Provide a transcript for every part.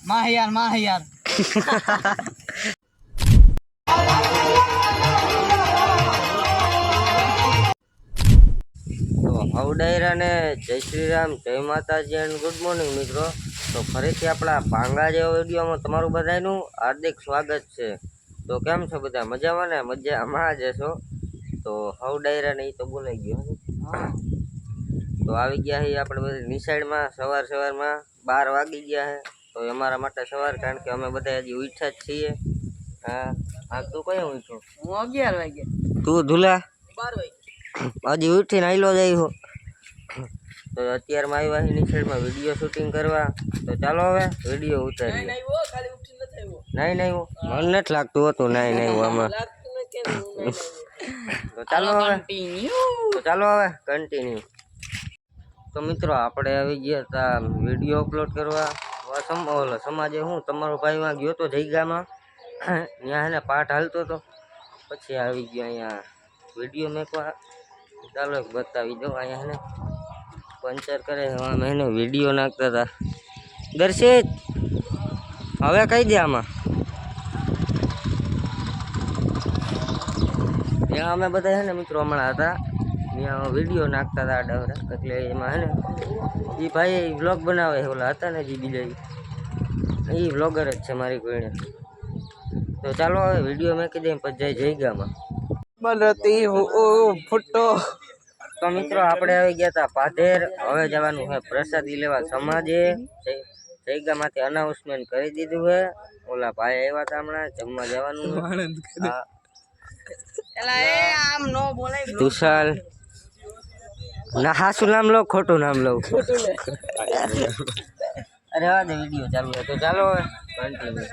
माह यार તો હવડાયરા ને જય શ્રી રામ, જય માતાજી એન્ડ ગુડ મોર્નિંગ મિત્રો. તો ફરીથી આપણા પાંગા જેવા વિડીયોમાં તમારું બધાનું હાર્દિક સ્વાગત છે. તો કેમ છો બધા? મજામાં ને? મજામાં જ છો. તો હવડાયરા ને એ તો બોલાઈ ગયો. તો આવી ગયા છે આપણે બધી નિશાળમાં સવારમાં 12 વાગી ગયા છે. તો અમારા માટે સવાર, કારણ કે અમે બધા હજી ઉઠ્યા જ છીએ. હા તું કયો ઉઠ્યો? હું 11 વાગે. તું ધુલા 12 વાગે હજી ઉઠીને આયલો જાય હો. તો અત્યારમાં આવ્યા છે નિશાળમાં વિડીયો શૂટિંગ કરવા. તો ચાલો હવે વિડીયો ઉતારીએ. નહીં મને નથી લાગતું હતું નહીં આમાં. તો ચાલો હવે કન્ટિન્યુ. તો મિત્રો આપણે આવી ગયા હતા વિડીયો અપલોડ કરવા. સમાજે હું તમારો ભાઈમાં ગયો તો જઈગામાં, ત્યાં એને પાઠ હાલતો હતો. પછી આવી ગયો અહીંયા વિડીયો મેકવા. ચાલો બતાવી દો. અહીંયા એને પંચર કરે અમે એને વિડીયો નાખતા હતા. દર્શિત હવે કહી દે આમાં. ત્યાં અમે બધા છે ને મિત્રો હમણાં હતા, ત્યાં વિડીયો નાખતા હતા આડાવરા. એટલે એમાં હે ને એ ભાઈ વ્લોગ બનાવે ઓલા હતા ને જે બીજા, એ વ્લોગર જ છે મારી કોઈને. તો ચાલો હવે વિડીયો મેકી દઈએ પછી જઈગામાં. ફૂટો. તો મિત્રો આપણે આવી ગયા હતા પાધેર. હવે જવાનું છે પ્રસાદી લેવા સમાજે. જઈગામાંથી અનાઉન્સમેન્ટ કરી દીધું છે. ઓલા ભાઈ આવ્યા હતા હમણાં, જમવા જવાનું. તુષાલ ના હાસું નામ લો, ખોટું નામ લઉં. અરે હા દે વિડીયો ચાલુ છે. તો ચાલો હવે કન્ટિન્યુ.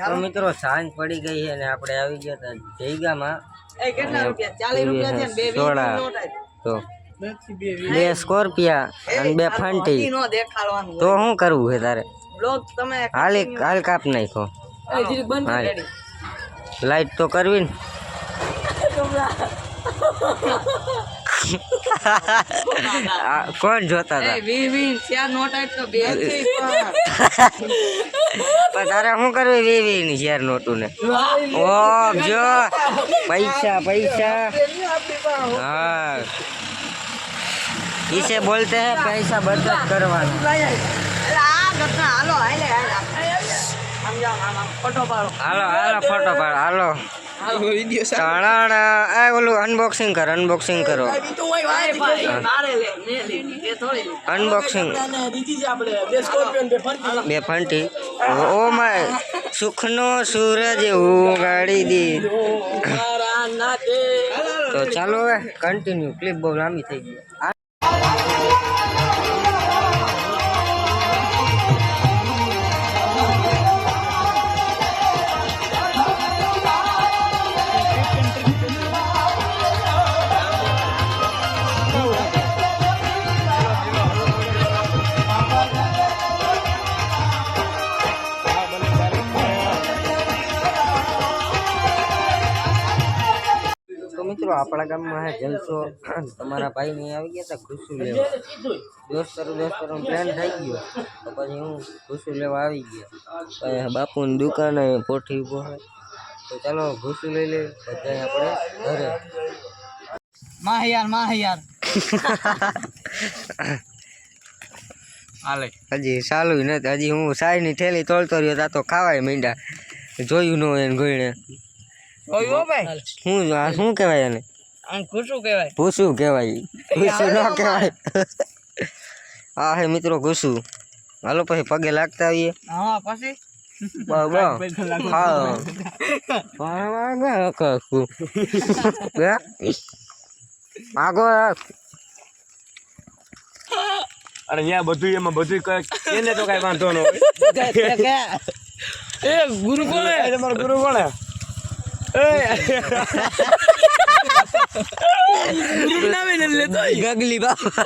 તો મિત્રો સાંજ પડી ગઈ છે અને આપણે આવી ગયા હતા જઈગામાં. તો 2 સ્કોર્પિયા અને 2 ફાંટી. તો શું કરવું છે તારે? હાલ કાપ નાખો. લાઈટ તો કરવી ને. કોણ જોતા હતા? પણ તારે શું કરવી વી ની શેર નોટું ને? ઓ જો પૈસા हाँ इसे बोलते हैं पैसा बचत करवाना. हालो फोटो पाड़ो हालो. ओलू अनबॉक्सिंग करो. अनबॉक्सिंग 2 फंटी. ओ माय सुखनो सूरज उगाड़ी दी. तो चालो कंटिन्यू. क्लिप बहुत लांबी થઈ ગઈ. મિત્રો આપણા ગામમાં હે જલસો. તમારા ભાઈ ને આવી ગયા હતા ખુશી લેવા. દોસ્તરો પ્લાન થઈ ગયો. તો પછી હું ખુશી લેવા આવી ગયા. બાપુની દુકાને પોઠી ઉભો છે. તો ચાલો ખુશી લઈ લે પછી આપણે ઘરે. माह यार હજી ચાલુ નથી. હજી હું સાઈની થેલી તોડતો રહ્યો તો ખાવાય મીંડા. જોયું ન હોય એને ગોઈને. શું કહેવાય એને? ભૂસું કહેવાય. ભૂસું ન કહેવાય. હા હે મિત્રો ઘૂસું. હાલો પછી પગે લાગતા આવીએ. પછી આગો અરે ત્યાં બધું એમાં બધું એને તો કઈ વાંધો ન હોય. એ ગુરુ કોણે? તમારો ગુરુ કોણે? ગગલી બાપા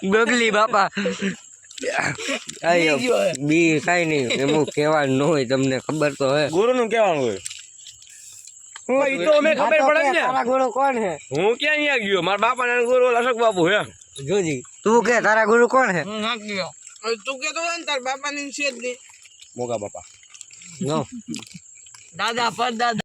ગગલી બાપા બી કઈ નહીં એમ કહેવાનું ન હોય તમને ખબર તો હે ગુરુ નું કેવાનું હોય ઈ તો અમે ખબર પડે ને તારા ગુરુ કોણ હે હું ક્યાં અહીંયા ગયો મારા બાપા ના ગુરુ અશોક બાપુ હે જોજી તું કે તારા ગુરુ કોણ હે હું ના ગયો તું કે તો તાર બાપા ની છે જ નહીં મોગા બાપા નો દાદા પર દાદા